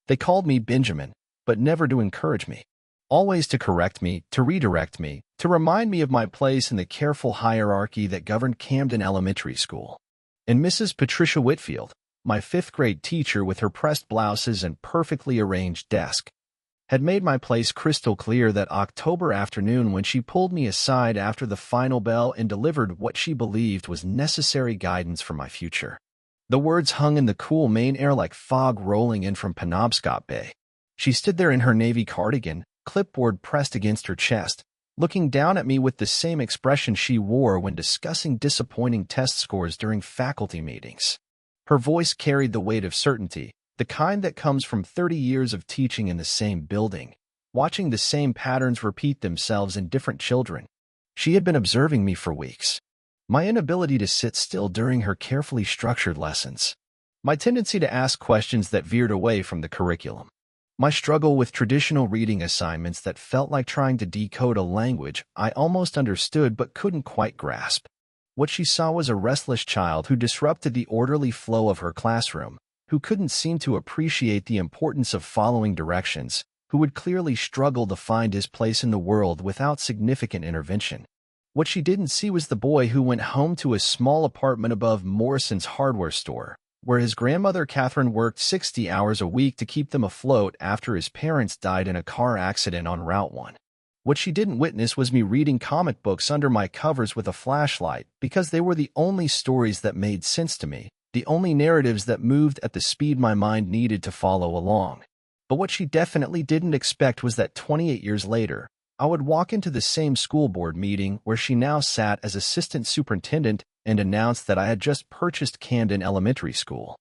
They called me Benjamin, but never to encourage me. Always to correct me, to redirect me, to remind me of my place in the careful hierarchy that governed Camden Elementary School. And Mrs. Patricia Whitfield, my fifth-grade teacher with her pressed blouses and perfectly arranged desk, had made my place crystal clear that October afternoon when she pulled me aside after the final bell and delivered what she believed was necessary guidance for my future. The words hung in the cool Maine air like fog rolling in from Penobscot Bay. She stood there in her navy cardigan, clipboard pressed against her chest, looking down at me with the same expression she wore when discussing disappointing test scores during faculty meetings. Her voice carried the weight of certainty, the kind that comes from 30 years of teaching in the same building, watching the same patterns repeat themselves in different children. She had been observing me for weeks. My inability to sit still during her carefully structured lessons. My tendency to ask questions that veered away from the curriculum. My struggle with traditional reading assignments that felt like trying to decode a language I almost understood but couldn't quite grasp. What she saw was a restless child who disrupted the orderly flow of her classroom, who couldn't seem to appreciate the importance of following directions, who would clearly struggle to find his place in the world without significant intervention. What she didn't see was the boy who went home to a small apartment above Morrison's hardware store, where his grandmother Catherine worked 60 hours a week to keep them afloat after his parents died in a car accident on Route 1. What she didn't witness was me reading comic books under my covers with a flashlight because they were the only stories that made sense to me, the only narratives that moved at the speed my mind needed to follow along. But what she definitely didn't expect was that 28 years later, I would walk into the same school board meeting where she now sat as assistant superintendent and announced that I had just purchased Camden Elementary School.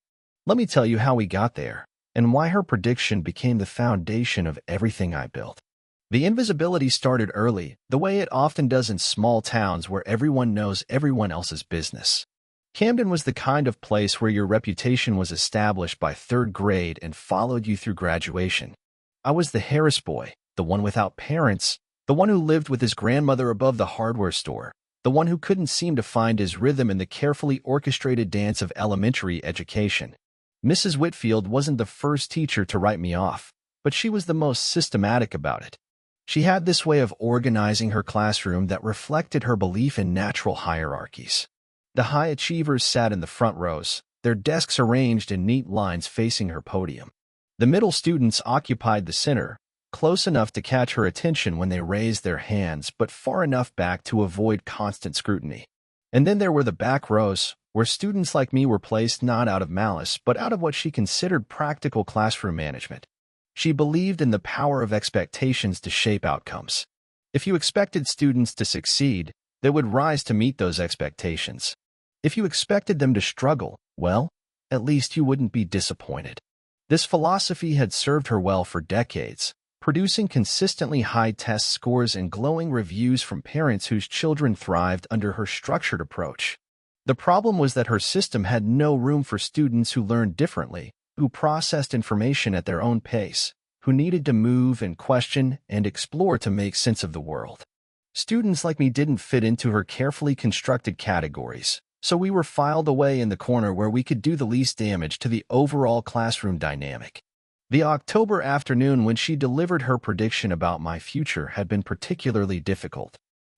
Let me tell you how we got there, and why her prediction became the foundation of everything I built. The invisibility started early, the way it often does in small towns where everyone knows everyone else's business. Camden was the kind of place where your reputation was established by third grade and followed you through graduation. I was the Harris boy, the one without parents, the one who lived with his grandmother above the hardware store, the one who couldn't seem to find his rhythm in the carefully orchestrated dance of elementary education. Mrs. Whitfield wasn't the first teacher to write me off, but she was the most systematic about it. She had this way of organizing her classroom that reflected her belief in natural hierarchies. The high achievers sat in the front rows, their desks arranged in neat lines facing her podium. The middle students occupied the center, close enough to catch her attention when they raised their hands, but far enough back to avoid constant scrutiny. And then there were the back rows, where students like me were placed not out of malice, but out of what she considered practical classroom management. She believed in the power of expectations to shape outcomes. If you expected students to succeed, they would rise to meet those expectations. If you expected them to struggle, well, at least you wouldn't be disappointed. This philosophy had served her well for decades, producing consistently high test scores and glowing reviews from parents whose children thrived under her structured approach. The problem was that her system had no room for students who learned differently, who processed information at their own pace, who needed to move and question and explore to make sense of the world. Students like me didn't fit into her carefully constructed categories, so we were filed away in the corner where we could do the least damage to the overall classroom dynamic. The October afternoon when she delivered her prediction about my future had been particularly difficult.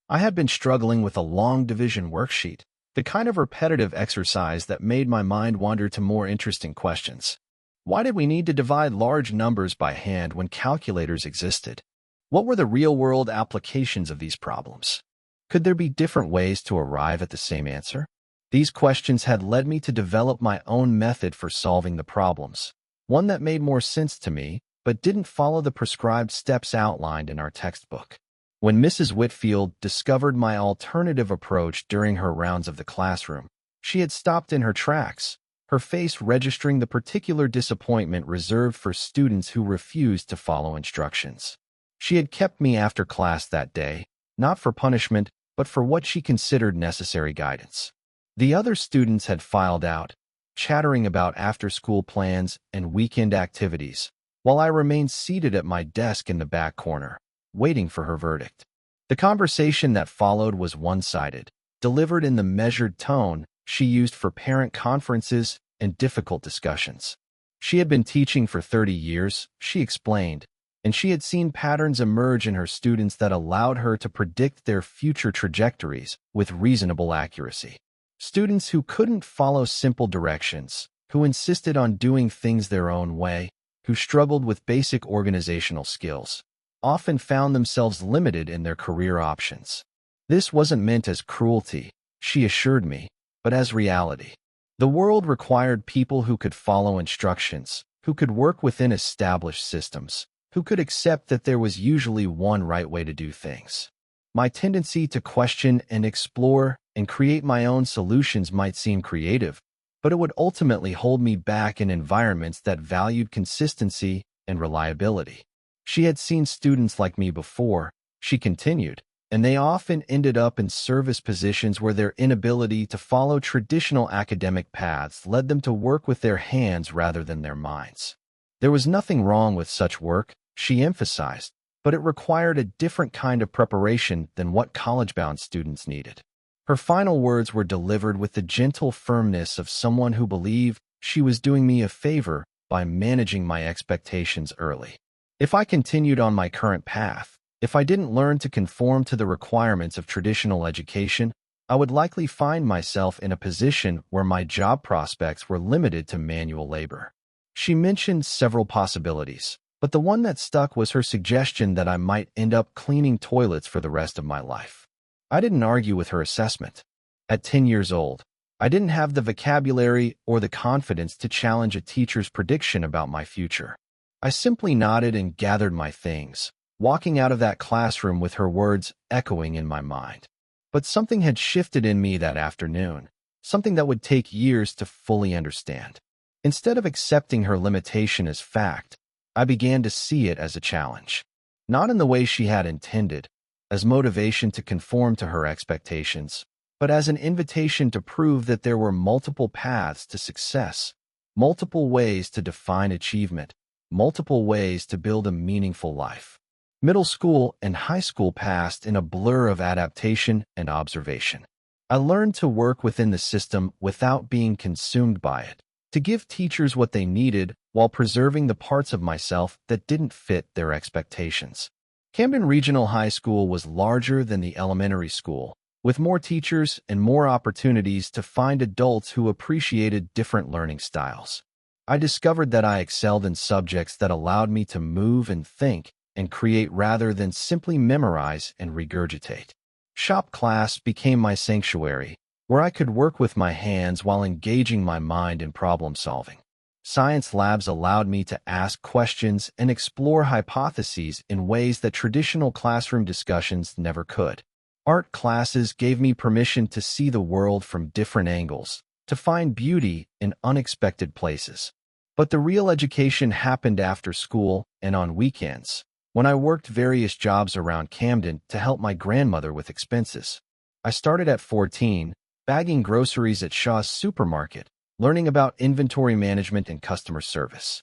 I had been struggling with a long division worksheet, the kind of repetitive exercise that made my mind wander to more interesting questions. Why did we need to divide large numbers by hand when calculators existed? What were the real-world applications of these problems? Could there be different ways to arrive at the same answer? These questions had led me to develop my own method for solving the problems, one that made more sense to me, but didn't follow the prescribed steps outlined in our textbook. When Mrs. Whitfield discovered my alternative approach during her rounds of the classroom, she had stopped in her tracks, her face registering the particular disappointment reserved for students who refused to follow instructions. She had kept me after class that day, not for punishment, but for what she considered necessary guidance. The other students had filed out, chattering about after-school plans and weekend activities, while I remained seated at my desk in the back corner, waiting for her verdict. The conversation that followed was one-sided, delivered in the measured tone she used for parent conferences and difficult discussions. She had been teaching for 30 years, she explained, and she had seen patterns emerge in her students that allowed her to predict their future trajectories with reasonable accuracy. Students who couldn't follow simple directions, who insisted on doing things their own way, who struggled with basic organizational skills, often found themselves limited in their career options. This wasn't meant as cruelty, she assured me, but as reality. The world required people who could follow instructions, who could work within established systems, who could accept that there was usually one right way to do things. My tendency to question and explore and create my own solutions might seem creative, but it would ultimately hold me back in environments that valued consistency and reliability. She had seen students like me before, she continued, and they often ended up in service positions where their inability to follow traditional academic paths led them to work with their hands rather than their minds. There was nothing wrong with such work, she emphasized, but it required a different kind of preparation than what college-bound students needed. Her final words were delivered with the gentle firmness of someone who believed she was doing me a favor by managing my expectations early. If I continued on my current path, if I didn't learn to conform to the requirements of traditional education, I would likely find myself in a position where my job prospects were limited to manual labor. She mentioned several possibilities, but the one that stuck was her suggestion that I might end up cleaning toilets for the rest of my life. I didn't argue with her assessment. At 10 years old, I didn't have the vocabulary or the confidence to challenge a teacher's prediction about my future. I simply nodded and gathered my things, walking out of that classroom with her words echoing in my mind. But something had shifted in me that afternoon, something that would take years to fully understand. Instead of accepting her limitation as fact, I began to see it as a challenge. Not in the way she had intended, as motivation to conform to her expectations, but as an invitation to prove that there were multiple paths to success, multiple ways to define achievement, multiple ways to build a meaningful life. Middle school and high school passed in a blur of adaptation and observation. I learned to work within the system without being consumed by it, to give teachers what they needed while preserving the parts of myself that didn't fit their expectations. Camden Regional High School was larger than the elementary school, with more teachers and more opportunities to find adults who appreciated different learning styles. I discovered that I excelled in subjects that allowed me to move and think and create rather than simply memorize and regurgitate. Shop class became my sanctuary, where I could work with my hands while engaging my mind in problem solving. Science labs allowed me to ask questions and explore hypotheses in ways that traditional classroom discussions never could. Art classes gave me permission to see the world from different angles, to find beauty in unexpected places. But the real education happened after school and on weekends, when I worked various jobs around Camden to help my grandmother with expenses. I started at 14, bagging groceries at Shaw's supermarket, learning about inventory management and customer service.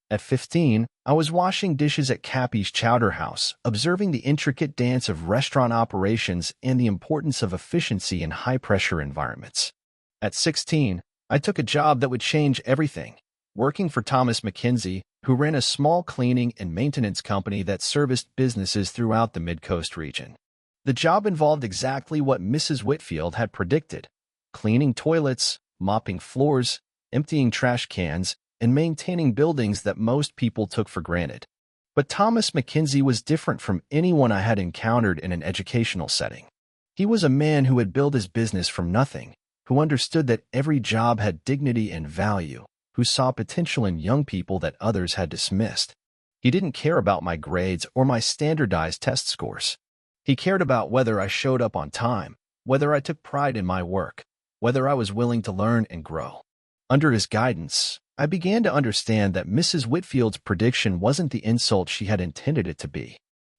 At 15, I was washing dishes at Cappy's Chowder House, observing the intricate dance of restaurant operations and the importance of efficiency in high-pressure environments. At 16, I took a job that would change everything, working for Thomas McKenzie, who ran a small cleaning and maintenance company that serviced businesses throughout the Mid-Coast region. The job involved exactly what Mrs. Whitfield had predicted: cleaning toilets, mopping floors, emptying trash cans, and maintaining buildings that most people took for granted. But Thomas McKenzie was different from anyone I had encountered in an educational setting. He was a man who had built his business from nothing, who understood that every job had dignity and value, who saw potential in young people that others had dismissed. He didn't care about my grades or my standardized test scores. He cared about whether I showed up on time, whether I took pride in my work, whether I was willing to learn and grow. Under his guidance, I began to understand that Mrs. Whitfield's prediction wasn't the insult she had intended it to be.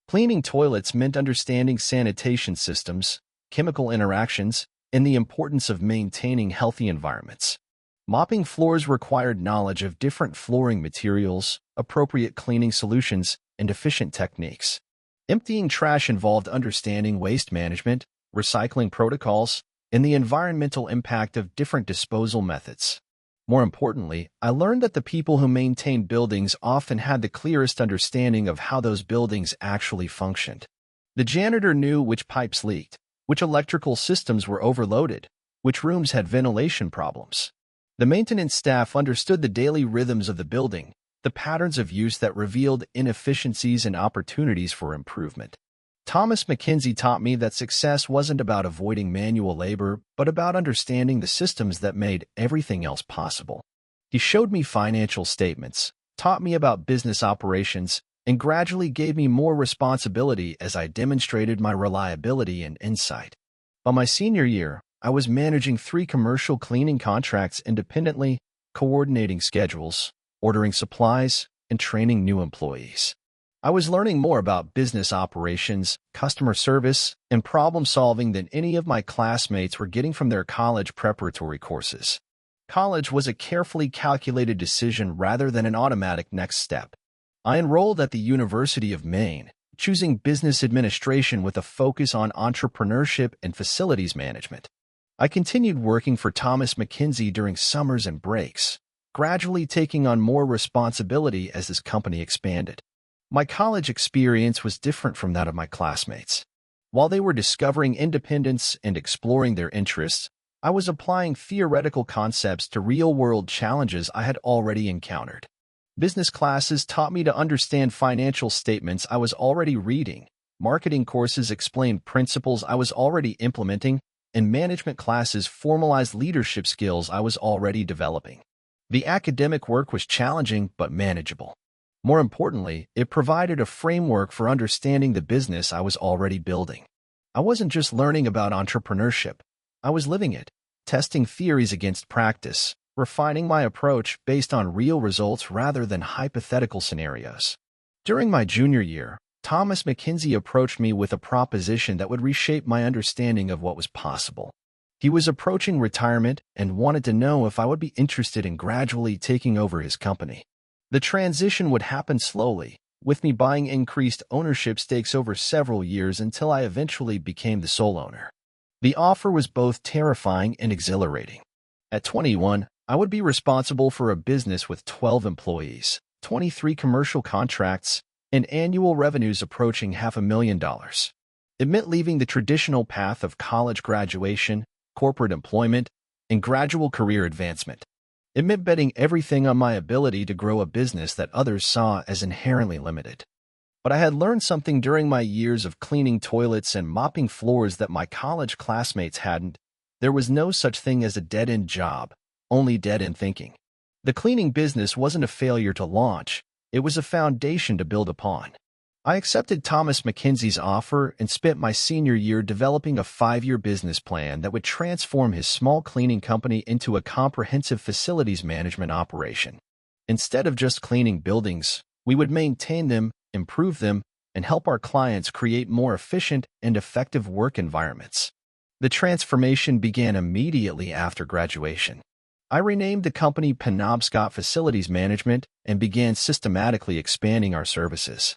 Cleaning toilets meant understanding sanitation systems, chemical interactions, and the importance of maintaining healthy environments. Mopping floors required knowledge of different flooring materials, appropriate cleaning solutions, and efficient techniques. Emptying trash involved understanding waste management, recycling protocols, and the environmental impact of different disposal methods. More importantly, I learned that the people who maintained buildings often had the clearest understanding of how those buildings actually functioned. The janitor knew which pipes leaked, which electrical systems were overloaded, which rooms had ventilation problems. The maintenance staff understood the daily rhythms of the building, the patterns of use that revealed inefficiencies and opportunities for improvement. Thomas McKinsey taught me that success wasn't about avoiding manual labor, but about understanding the systems that made everything else possible. He showed me financial statements, taught me about business operations, and gradually gave me more responsibility as I demonstrated my reliability and insight. By my senior year, I was managing 3 commercial cleaning contracts independently, coordinating schedules, ordering supplies, and training new employees. I was learning more about business operations, customer service, and problem-solving than any of my classmates were getting from their college preparatory courses. College was a carefully calculated decision rather than an automatic next step. I enrolled at the University of Maine, choosing business administration with a focus on entrepreneurship and facilities management. I continued working for Thomas McKinsey during summers and breaks, gradually taking on more responsibility as his company expanded. My college experience was different from that of my classmates. While they were discovering independence and exploring their interests, I was applying theoretical concepts to real-world challenges I had already encountered. Business classes taught me to understand financial statements I was already reading, marketing courses explained principles I was already implementing, and management classes formalized leadership skills I was already developing. The academic work was challenging but manageable. More importantly, it provided a framework for understanding the business I was already building. I wasn't just learning about entrepreneurship. I was living it, testing theories against practice, refining my approach based on real results rather than hypothetical scenarios. During my junior year, Thomas McKinsey approached me with a proposition that would reshape my understanding of what was possible. He was approaching retirement and wanted to know if I would be interested in gradually taking over his company. The transition would happen slowly, with me buying increased ownership stakes over several years until I eventually became the sole owner. The offer was both terrifying and exhilarating. At 21, I would be responsible for a business with 12 employees, 23 commercial contracts, and annual revenues approaching $500,000. It meant leaving the traditional path of college graduation, corporate employment, and gradual career advancement. It meant betting everything on my ability to grow a business that others saw as inherently limited. But I had learned something during my years of cleaning toilets and mopping floors that my college classmates hadn't. There was no such thing as a dead-end job, only dead-end thinking. The cleaning business wasn't a failure to launch, it was a foundation to build upon. I accepted Thomas McKinsey's offer and spent my senior year developing a 5-year business plan that would transform his small cleaning company into a comprehensive facilities management operation. Instead of just cleaning buildings, we would maintain them, improve them, and help our clients create more efficient and effective work environments. The transformation began immediately after graduation. I renamed the company Penobscot Facilities Management and began systematically expanding our services.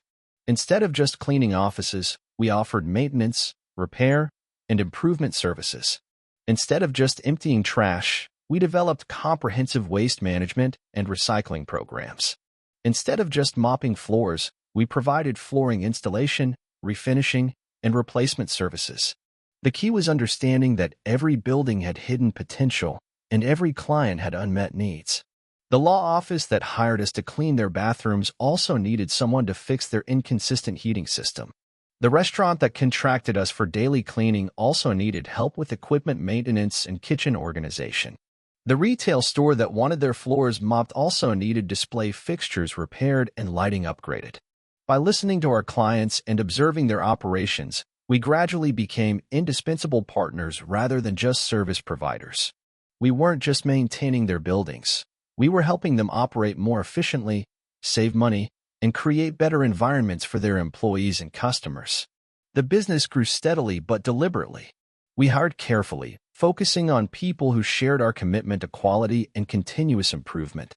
Instead of just cleaning offices, we offered maintenance, repair, and improvement services. Instead of just emptying trash, we developed comprehensive waste management and recycling programs. Instead of just mopping floors, we provided flooring installation, refinishing, and replacement services. The key was understanding that every building had hidden potential and every client had unmet needs. The law office that hired us to clean their bathrooms also needed someone to fix their inconsistent heating system. The restaurant that contracted us for daily cleaning also needed help with equipment maintenance and kitchen organization. The retail store that wanted their floors mopped also needed display fixtures repaired and lighting upgraded. By listening to our clients and observing their operations, we gradually became indispensable partners rather than just service providers. We weren't just maintaining their buildings. We were helping them operate more efficiently, save money, and create better environments for their employees and customers. The business grew steadily but deliberately. We hired carefully, focusing on people who shared our commitment to quality and continuous improvement.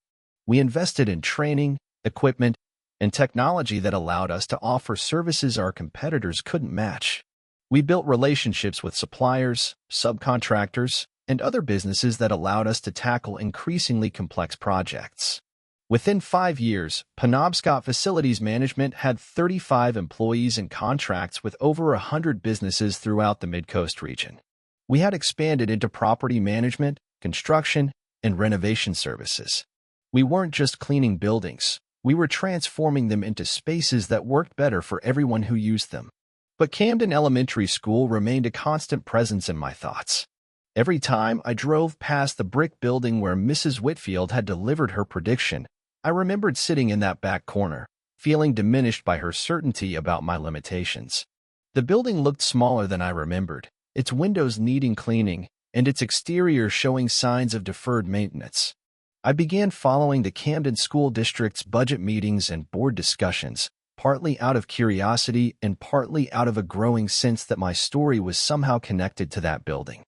We invested in training, equipment, and technology that allowed us to offer services our competitors couldn't match. We built relationships with suppliers, subcontractors, and other businesses that allowed us to tackle increasingly complex projects. Within 5 years, Penobscot Facilities Management had 35 employees and contracts with over 100 businesses throughout the Mid-Coast region. We had expanded into property management, construction, and renovation services. We weren't just cleaning buildings, we were transforming them into spaces that worked better for everyone who used them. But Camden Elementary School remained a constant presence in my thoughts. Every time I drove past the brick building where Mrs. Whitfield had delivered her prediction, I remembered sitting in that back corner, feeling diminished by her certainty about my limitations. The building looked smaller than I remembered, its windows needing cleaning, and its exterior showing signs of deferred maintenance. I began following the Camden School District's budget meetings and board discussions, partly out of curiosity and partly out of a growing sense that my story was somehow connected to that building.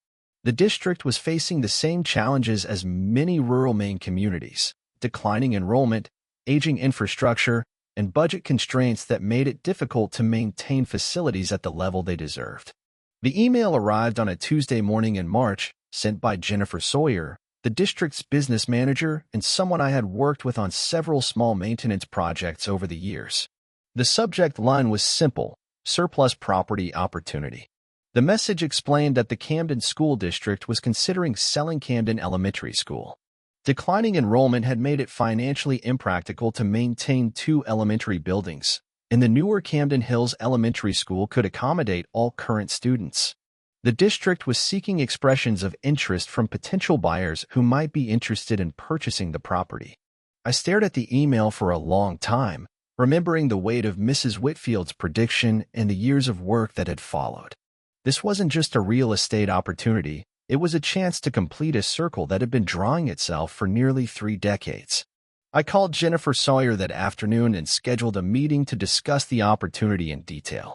The district was facing the same challenges as many rural Maine communities: declining enrollment, aging infrastructure, and budget constraints that made it difficult to maintain facilities at the level they deserved. The email arrived on a Tuesday morning in March, sent by Jennifer Sawyer, the district's business manager and someone I had worked with on several small maintenance projects over the years. The subject line was simple: surplus property opportunity. The message explained that the Camden School District was considering selling Camden Elementary School. Declining enrollment had made it financially impractical to maintain 2 elementary buildings, and the newer Camden Hills Elementary School could accommodate all current students. The district was seeking expressions of interest from potential buyers who might be interested in purchasing the property. I stared at the email for a long time, remembering the weight of Mrs. Whitfield's prediction and the years of work that had followed. This wasn't just a real estate opportunity. It was a chance to complete a circle that had been drawing itself for nearly 3 decades. I called Jennifer Sawyer that afternoon and scheduled a meeting to discuss the opportunity in detail.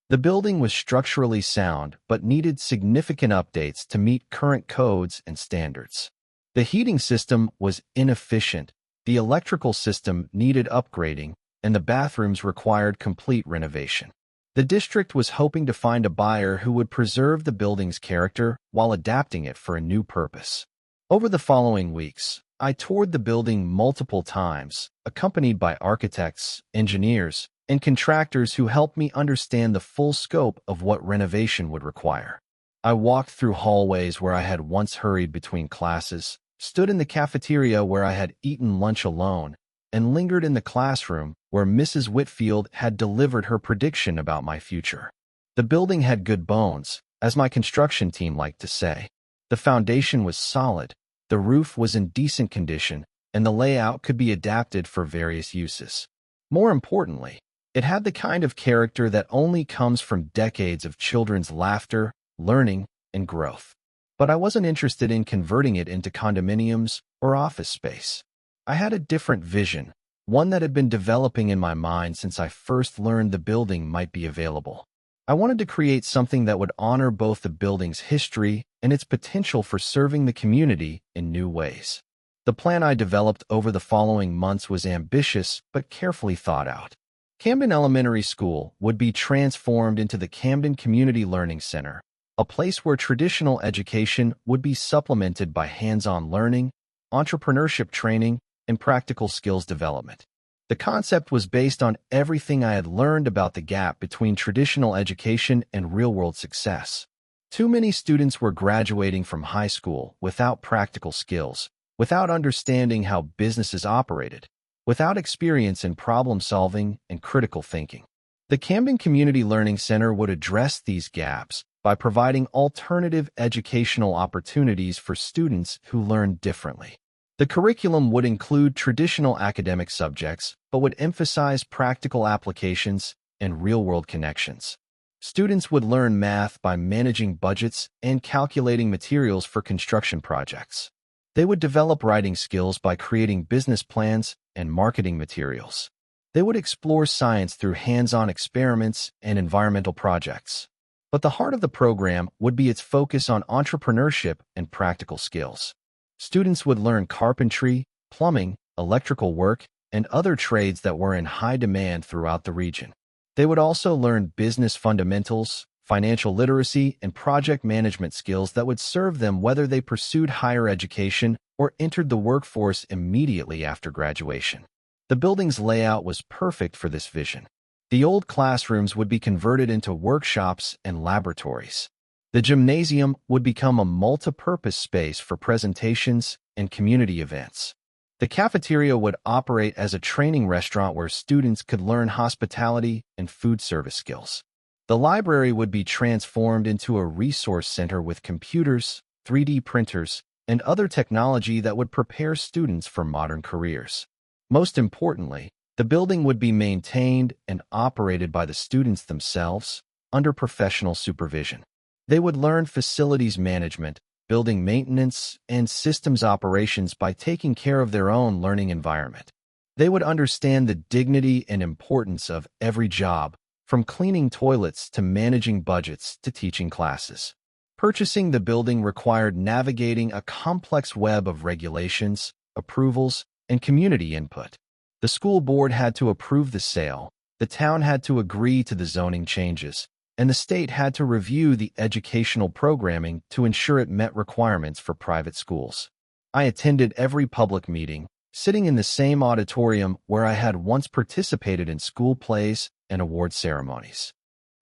The building was structurally sound but needed significant updates to meet current codes and standards. The heating system was inefficient, the electrical system needed upgrading, and the bathrooms required complete renovation. The district was hoping to find a buyer who would preserve the building's character while adapting it for a new purpose. Over the following weeks, I toured the building multiple times, accompanied by architects, engineers, and contractors who helped me understand the full scope of what renovation would require. I walked through hallways where I had once hurried between classes, stood in the cafeteria where I had eaten lunch alone, and lingered in the classroom where Mrs. Whitfield had delivered her prediction about my future. The building had good bones, as my construction team liked to say. The foundation was solid, the roof was in decent condition, and the layout could be adapted for various uses. More importantly, it had the kind of character that only comes from decades of children's laughter, learning, and growth. But I wasn't interested in converting it into condominiums or office space. I had a different vision, one that had been developing in my mind since I first learned the building might be available. I wanted to create something that would honor both the building's history and its potential for serving the community in new ways. The plan I developed over the following months was ambitious but carefully thought out. Camden Elementary School would be transformed into the Camden Community Learning Center, a place where traditional education would be supplemented by hands-on learning, entrepreneurship training, and practical skills development. The concept was based on everything I had learned about the gap between traditional education and real-world success. Too many students were graduating from high school without practical skills, without understanding how businesses operated, without experience in problem-solving and critical thinking. The Camden Community Learning Center would address these gaps by providing alternative educational opportunities for students who learn differently. The curriculum would include traditional academic subjects, but would emphasize practical applications and real-world connections. Students would learn math by managing budgets and calculating materials for construction projects. They would develop writing skills by creating business plans and marketing materials. They would explore science through hands-on experiments and environmental projects. But the heart of the program would be its focus on entrepreneurship and practical skills. Students would learn carpentry, plumbing, electrical work, and other trades that were in high demand throughout the region. They would also learn business fundamentals, financial literacy, and project management skills that would serve them whether they pursued higher education or entered the workforce immediately after graduation. The building's layout was perfect for this vision. The old classrooms would be converted into workshops and laboratories. The gymnasium would become a multi-purpose space for presentations and community events. The cafeteria would operate as a training restaurant where students could learn hospitality and food service skills. The library would be transformed into a resource center with computers, 3D printers, and other technology that would prepare students for modern careers. Most importantly, the building would be maintained and operated by the students themselves under professional supervision. They would learn facilities management, building maintenance, and systems operations by taking care of their own learning environment. They would understand the dignity and importance of every job, from cleaning toilets to managing budgets to teaching classes. Purchasing the building required navigating a complex web of regulations, approvals, and community input. The school board had to approve the sale, the town had to agree to the zoning changes, and the state had to review the educational programming to ensure it met requirements for private schools. I attended every public meeting, sitting in the same auditorium where I had once participated in school plays and award ceremonies.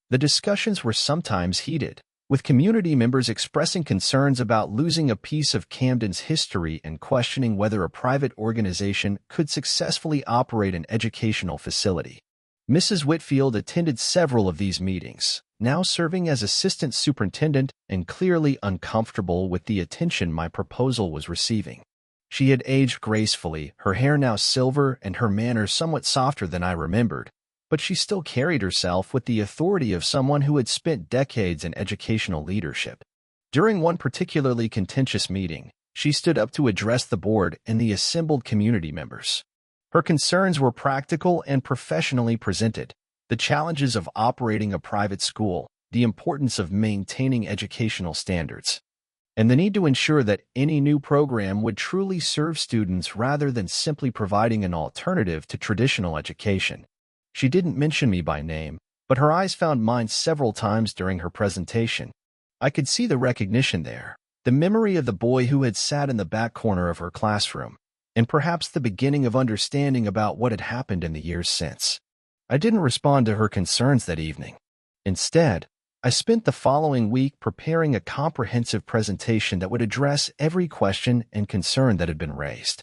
The discussions were sometimes heated, with community members expressing concerns about losing a piece of Camden's history and questioning whether a private organization could successfully operate an educational facility. Mrs. Whitfield attended several of these meetings, now serving as assistant superintendent and clearly uncomfortable with the attention my proposal was receiving. She had aged gracefully, her hair now silver and her manner somewhat softer than I remembered, but she still carried herself with the authority of someone who had spent decades in educational leadership. During one particularly contentious meeting, she stood up to address the board and the assembled community members. Her concerns were practical and professionally presented: the challenges of operating a private school, the importance of maintaining educational standards, and the need to ensure that any new program would truly serve students rather than simply providing an alternative to traditional education. She didn't mention me by name, but her eyes found mine several times during her presentation. I could see the recognition there, the memory of the boy who had sat in the back corner of her classroom, and perhaps the beginning of understanding about what had happened in the years since. I didn't respond to her concerns that evening. Instead, I spent the following week preparing a comprehensive presentation that would address every question and concern that had been raised.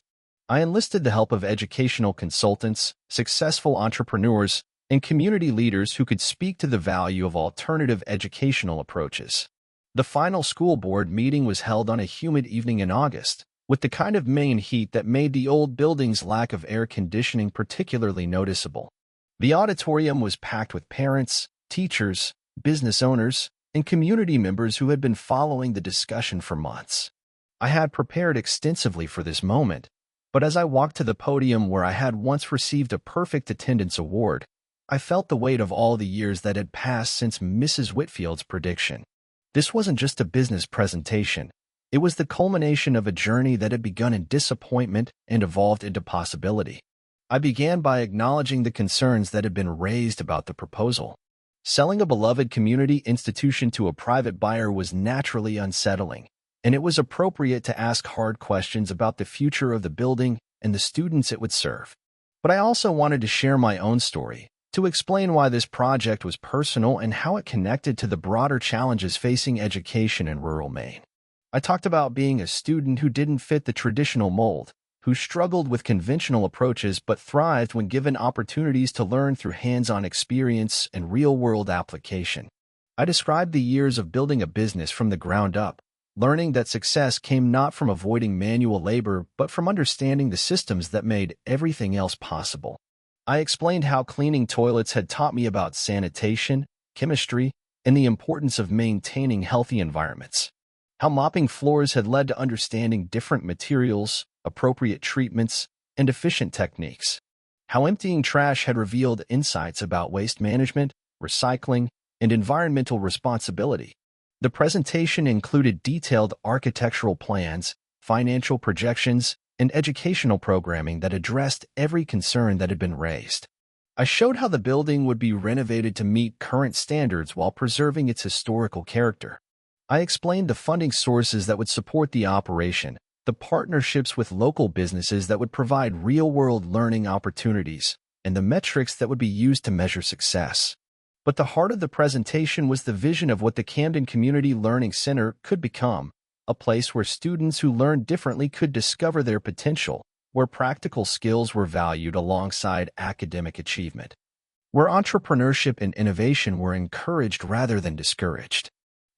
I enlisted the help of educational consultants, successful entrepreneurs, and community leaders who could speak to the value of alternative educational approaches. The final school board meeting was held on a humid evening in August, with the kind of Maine heat that made the old building's lack of air conditioning particularly noticeable. The auditorium was packed with parents, teachers, business owners, and community members who had been following the discussion for months. I had prepared extensively for this moment, but as I walked to the podium where I had once received a perfect attendance award, I felt the weight of all the years that had passed since Mrs. Whitfield's prediction. This wasn't just a business presentation. It was the culmination of a journey that had begun in disappointment and evolved into possibility. I began by acknowledging the concerns that had been raised about the proposal. Selling a beloved community institution to a private buyer was naturally unsettling, and it was appropriate to ask hard questions about the future of the building and the students it would serve. But I also wanted to share my own story, to explain why this project was personal and how it connected to the broader challenges facing education in rural Maine. I talked about being a student who didn't fit the traditional mold, who struggled with conventional approaches but thrived when given opportunities to learn through hands-on experience and real-world application. I described the years of building a business from the ground up, learning that success came not from avoiding manual labor but from understanding the systems that made everything else possible. I explained how cleaning toilets had taught me about sanitation, chemistry, and the importance of maintaining healthy environments. How mopping floors had led to understanding different materials, appropriate treatments, and efficient techniques. How emptying trash had revealed insights about waste management, recycling, and environmental responsibility. The presentation included detailed architectural plans, financial projections, and educational programming that addressed every concern that had been raised. I I showed how the building would be renovated to meet current standards while preserving its historical character. I explained the funding sources that would support the operation, the partnerships with local businesses that would provide real-world learning opportunities, and the metrics that would be used to measure success. But the heart of the presentation was the vision of what the Camden Community Learning Center could become, a place where students who learn differently could discover their potential, where practical skills were valued alongside academic achievement, where entrepreneurship and innovation were encouraged rather than discouraged.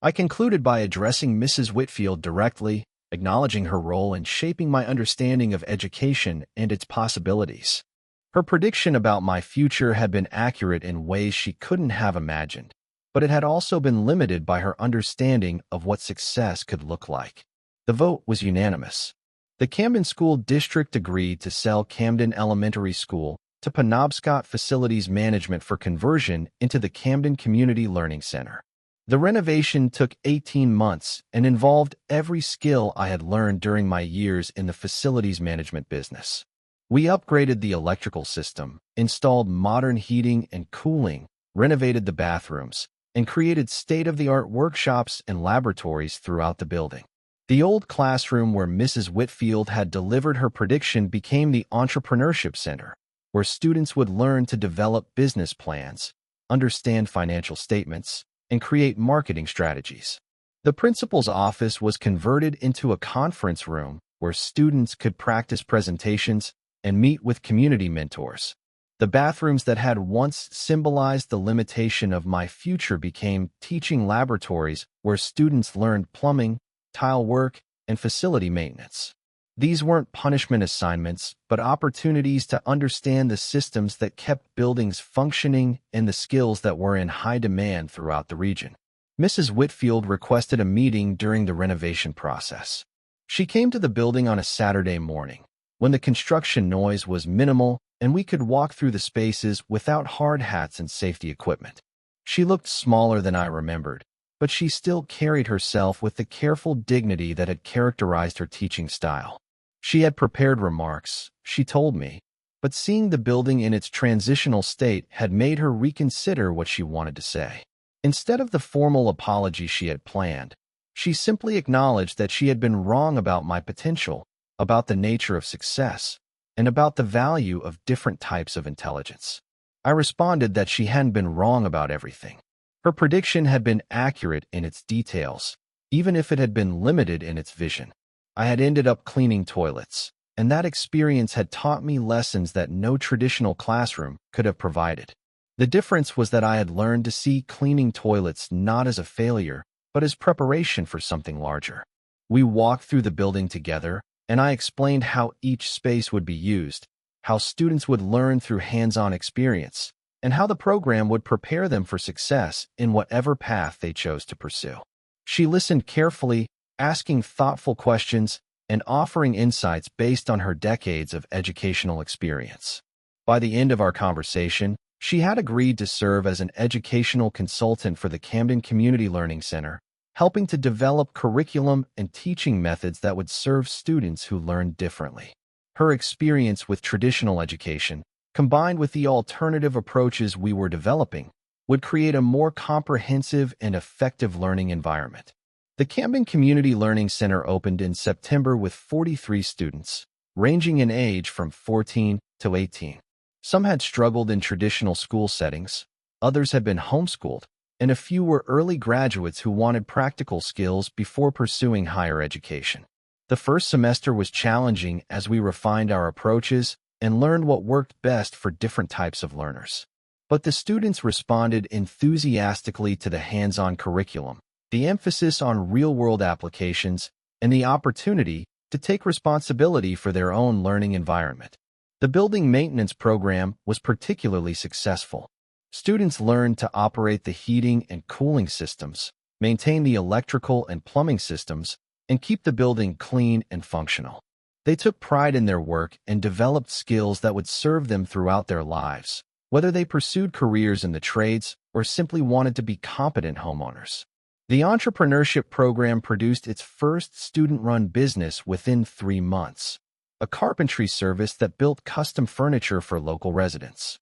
I concluded by addressing Mrs. Whitfield directly, acknowledging her role in shaping my understanding of education and its possibilities. Her prediction about my future had been accurate in ways she couldn't have imagined, but it had also been limited by her understanding of what success could look like. The vote was unanimous. The Camden School District agreed to sell Camden Elementary School to Penobscot Facilities Management for conversion into the Camden Community Learning Center. The renovation took 18 months and involved every skill I had learned during my years in the facilities management business. We upgraded the electrical system, installed modern heating and cooling, renovated the bathrooms, and created state-of-the-art workshops and laboratories throughout the building. The old classroom where Mrs. Whitfield had delivered her prediction became the Entrepreneurship Center, where students would learn to develop business plans, understand financial statements, and create marketing strategies. The principal's office was converted into a conference room where students could practice presentations and meet with community mentors. The bathrooms that had once symbolized the limitation of my future became teaching laboratories where students learned plumbing, tile work, and facility maintenance. These weren't punishment assignments, but opportunities to understand the systems that kept buildings functioning and the skills that were in high demand throughout the region. Mrs. Whitfield requested a meeting during the renovation process. She came to the building on a Saturday morning, when the construction noise was minimal and we could walk through the spaces without hard hats and safety equipment. She looked smaller than I remembered, but she still carried herself with the careful dignity that had characterized her teaching style. She had prepared remarks, she told me, but seeing the building in its transitional state had made her reconsider what she wanted to say. Instead of the formal apology she had planned, she simply acknowledged that she had been wrong about my potential, about the nature of success, and about the value of different types of intelligence. I responded that she hadn't been wrong about everything. Her prediction had been accurate in its details, even if it had been limited in its vision. I had ended up cleaning toilets, and that experience had taught me lessons that no traditional classroom could have provided. The difference was that I had learned to see cleaning toilets not as a failure, but as preparation for something larger. We walked through the building together, and I explained how each space would be used, how students would learn through hands-on experience, and how the program would prepare them for success in whatever path they chose to pursue. She listened carefully, asking thoughtful questions and offering insights based on her decades of educational experience. By the end of our conversation, she had agreed to serve as an educational consultant for the Camden Community Learning Center, helping to develop curriculum and teaching methods that would serve students who learned differently. Her experience with traditional education, combined with the alternative approaches we were developing, would create a more comprehensive and effective learning environment. The Camden Community Learning Center opened in September with 43 students, ranging in age from 14 to 18. Some had struggled in traditional school settings, others had been homeschooled, and a few were early graduates who wanted practical skills before pursuing higher education. The first semester was challenging as we refined our approaches and learned what worked best for different types of learners. But the students responded enthusiastically to the hands-on curriculum, the emphasis on real-world applications, and the opportunity to take responsibility for their own learning environment. The building maintenance program was particularly successful. Students learned to operate the heating and cooling systems, maintain the electrical and plumbing systems, and keep the building clean and functional. They took pride in their work and developed skills that would serve them throughout their lives, whether they pursued careers in the trades or simply wanted to be competent homeowners. The entrepreneurship program produced its first student-run business within 3 months, a carpentry service that built custom furniture for local residents.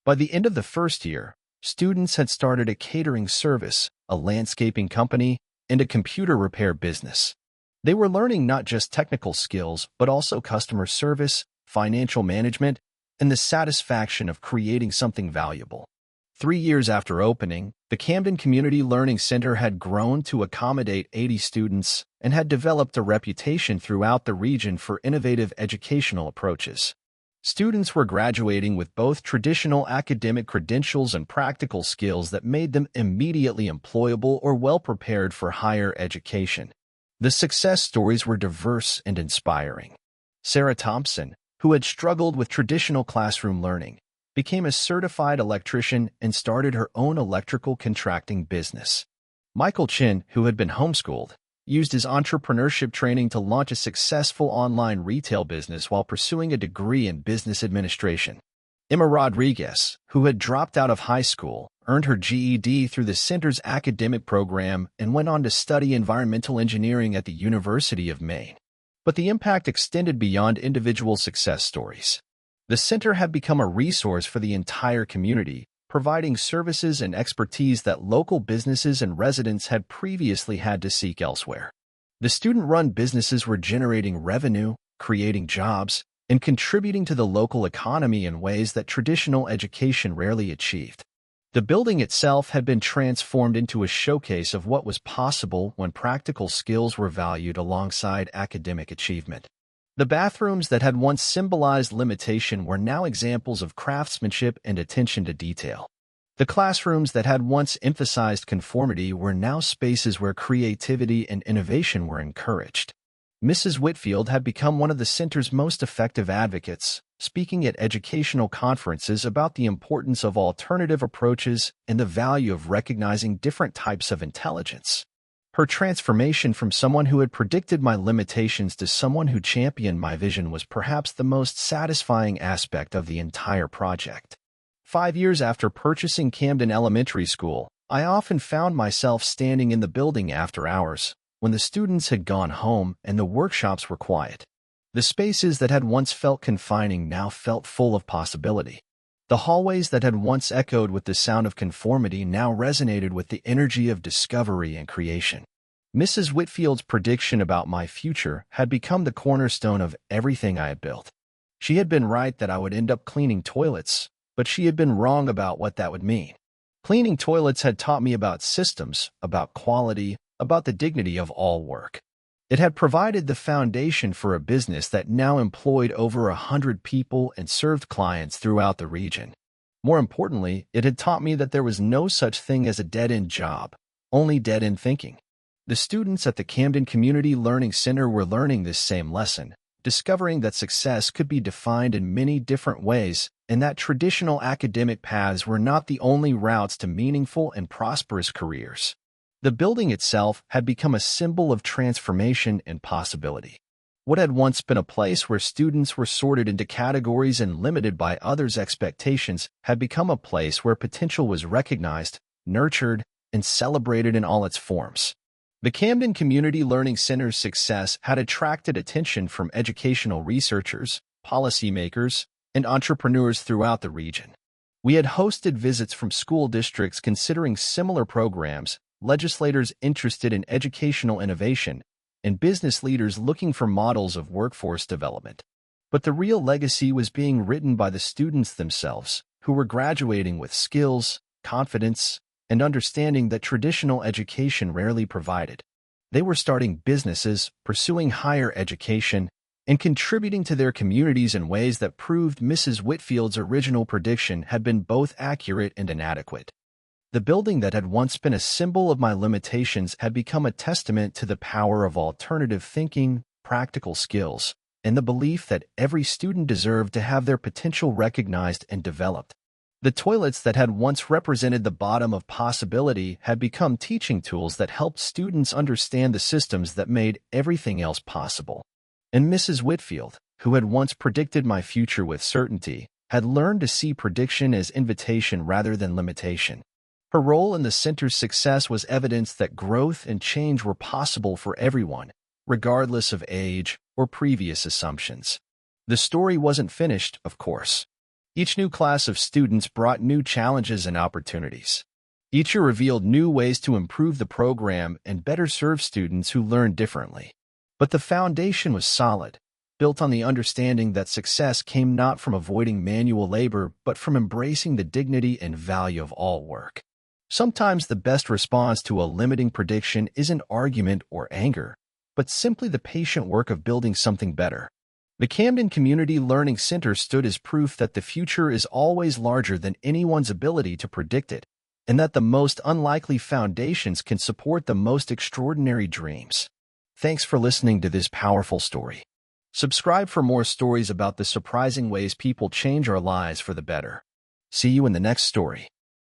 By the end of the first year, students had started a catering service, a landscaping company, and a computer repair business. They were learning not just technical skills, but also customer service, financial management, and the satisfaction of creating something valuable. 3 years after opening, the Camden Community Learning Center had grown to accommodate 80 students and had developed a reputation throughout the region for innovative educational approaches. Students were graduating with both traditional academic credentials and practical skills that made them immediately employable or well-prepared for higher education. The success stories were diverse and inspiring. Sarah Thompson, who had struggled with traditional classroom learning, became a certified electrician and started her own electrical contracting business. Michael Chin, who had been homeschooled, used his entrepreneurship training to launch a successful online retail business while pursuing a degree in business administration. Emma Rodriguez, who had dropped out of high school, earned her GED through the center's academic program and went on to study environmental engineering at the University of Maine. But the impact extended beyond individual success stories. The center had become a resource for the entire community, providing services and expertise that local businesses and residents had previously had to seek elsewhere. The student-run businesses were generating revenue, creating jobs, and contributing to the local economy in ways that traditional education rarely achieved. The building itself had been transformed into a showcase of what was possible when practical skills were valued alongside academic achievement. The bathrooms that had once symbolized limitation were now examples of craftsmanship and attention to detail. The classrooms that had once emphasized conformity were now spaces where creativity and innovation were encouraged. Mrs. Whitfield had become one of the center's most effective advocates, speaking at educational conferences about the importance of alternative approaches and the value of recognizing different types of intelligence. Her transformation from someone who had predicted my limitations to someone who championed my vision was perhaps the most satisfying aspect of the entire project. 5 years after purchasing Camden Elementary School, I often found myself standing in the building after hours, when the students had gone home and the workshops were quiet. The spaces that had once felt confining now felt full of possibility. The hallways that had once echoed with the sound of conformity now resonated with the energy of discovery and creation. Mrs. Whitfield's prediction about my future had become the cornerstone of everything I had built. She had been right that I would end up cleaning toilets, but she had been wrong about what that would mean. Cleaning toilets had taught me about systems, about quality, about the dignity of all work. It had provided the foundation for a business that now employed over 100 people and served clients throughout the region. More importantly, it had taught me that there was no such thing as a dead-end job, only dead-end thinking. The students at the Camden Community Learning Center were learning this same lesson, discovering that success could be defined in many different ways and that traditional academic paths were not the only routes to meaningful and prosperous careers. The building itself had become a symbol of transformation and possibility. What had once been a place where students were sorted into categories and limited by others' expectations had become a place where potential was recognized, nurtured, and celebrated in all its forms. The Camden Community Learning Center's success had attracted attention from educational researchers, policymakers, and entrepreneurs throughout the region. We had hosted visits from school districts considering similar programs, legislators interested in educational innovation, and business leaders looking for models of workforce development. But the real legacy was being written by the students themselves, who were graduating with skills, confidence, and understanding that traditional education rarely provided. They were starting businesses, pursuing higher education, and contributing to their communities in ways that proved Mrs. Whitfield's original prediction had been both accurate and inadequate. The building that had once been a symbol of my limitations had become a testament to the power of alternative thinking, practical skills, and the belief that every student deserved to have their potential recognized and developed. The toilets that had once represented the bottom of possibility had become teaching tools that helped students understand the systems that made everything else possible. And Mrs. Whitfield, who had once predicted my future with certainty, had learned to see prediction as invitation rather than limitation. Her role in the center's success was evidence that growth and change were possible for everyone, regardless of age or previous assumptions. The story wasn't finished, of course. Each new class of students brought new challenges and opportunities. Each year revealed new ways to improve the program and better serve students who learn differently. But the foundation was solid, built on the understanding that success came not from avoiding manual labor, but from embracing the dignity and value of all work. Sometimes the best response to a limiting prediction isn't argument or anger, but simply the patient work of building something better. The Camden Community Learning Center stood as proof that the future is always larger than anyone's ability to predict it, and that the most unlikely foundations can support the most extraordinary dreams. Thanks for listening to this powerful story. Subscribe for more stories about the surprising ways people change our lives for the better. See you in the next story.